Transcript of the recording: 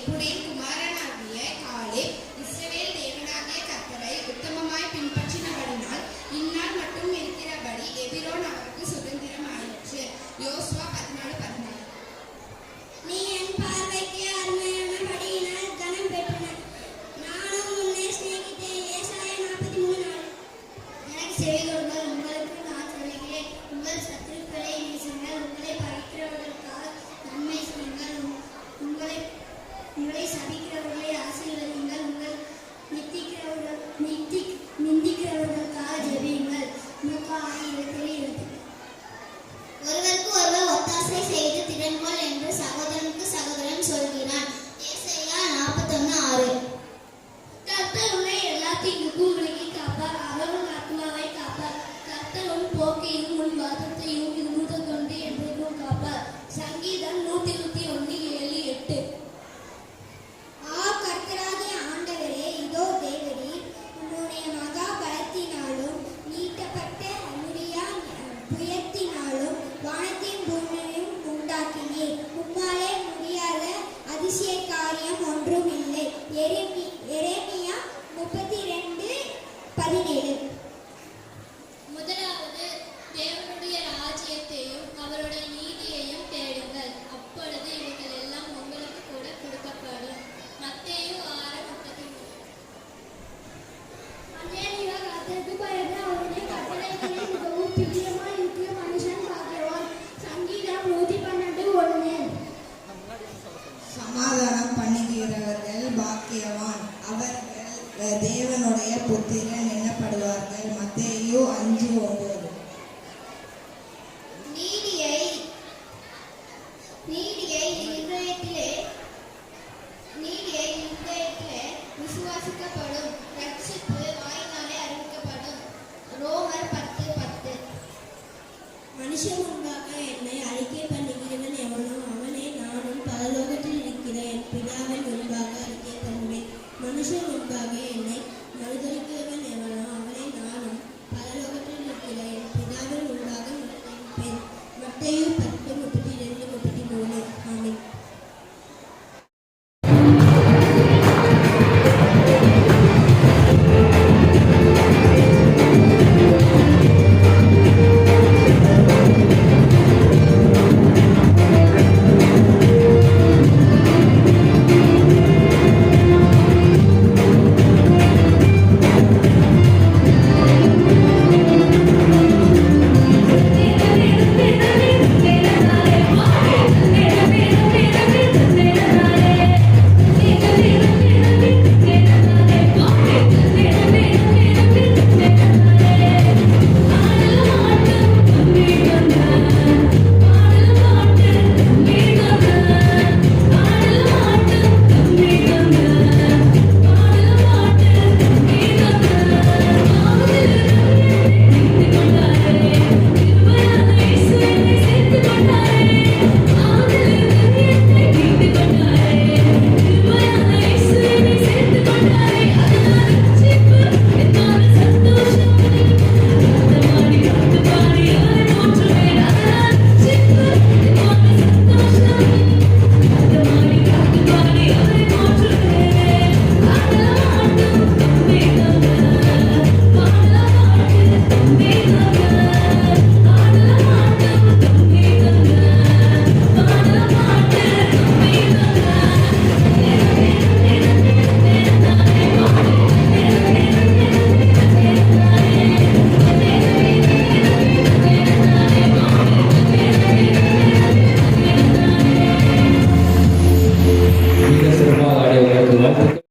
எப்புடைய குமாரனாகிய காலேப் இஸ்ரவேல் தேவனாகிய கர்த்தரை உத்தமமாய் பின்பற்றினபடினால் இந்நாள் மட்டும் இருக்கிறபடி எபிரோன் அவருக்கு சுதந்திரம் ஆயிற்று. யோசுவா 14:14. நீ என் பார்வைக்கு அருமையானபடியினால் கனம் பெற்றனர். நானும் உன்னை சிநேகித்தேன். ஏசாயா 43:4. எனக்கு செவிகொடுங்கள், உங்களுக்கு நான் சொல்லுகிறேன். உங்கள் சத்துருக்களை நேசியுங்கள், உங்களை பகைக்கிறவர்களுக்காக நன்மை செய்யுங்கள், உங்களை சபிக்கிறவர்களை ஆசீர்வதியுங்கள், உங்கள் நிந்திக்கிறவர்களுக்காக ஜெபியுங்கள். லூக்கா 6:20. ஒருவருக்கு ஒருவர் ஒத்தாசை செய்து திறன்கொள் என்று சகோதரனுக்கு சகோதரன் சொல்கிறான். ஏசாயா 41:6. கர்த்தர் உன்னை எல்லா தீங்குக்கும் விலக்கி காப்பார். அவர் உன் ஆத்மாவை காப்பார். கர்த்தர் உன் போக்கையும் உன் வாதத்தையும் இருமுதல் கொண்டு என்றைக்கும் காப்பார். சங்கீதம் 121:7-8. கர்த்தராகிய ஆண்டவரே, இதோ தேவரீர் உன்னுடைய மகா பலத்தினாலும் நீட்டப்பட்ட உம்முடைய புயத்தினாலும் வானத்தையும் பூமியையும் உண்டாக்கினீர். உம்மாலே முடியாத அதிசய காரியம் ஒன்றும் இல்லை. எரேமியா 32:17. முதலாவது, தேவனுடைய ராஜ்யத்தையும் அவருடைய நீதியையும் தேடுங்கள், அப்பொழுது இவைகள் எல்லாம் உங்களுக்கு கூட கொடுக்கப்படும். மத்தேயு 6:33. அல்லேலூயா. கர்த்தருக்கு பயந்து அவருடைய கட்டளைகளை மிகவும் பிரியமாய் இருக்கிற மனுஷன் பாக்கியவான். சங்கீதம் 112:1. சமாதானம் பண்ணுகிறவர்கள் பாக்கியவான், அவர்கள் தேவனுடைய புத்திரன் எனப்படுவார்கள். மத்தேயு 5:9.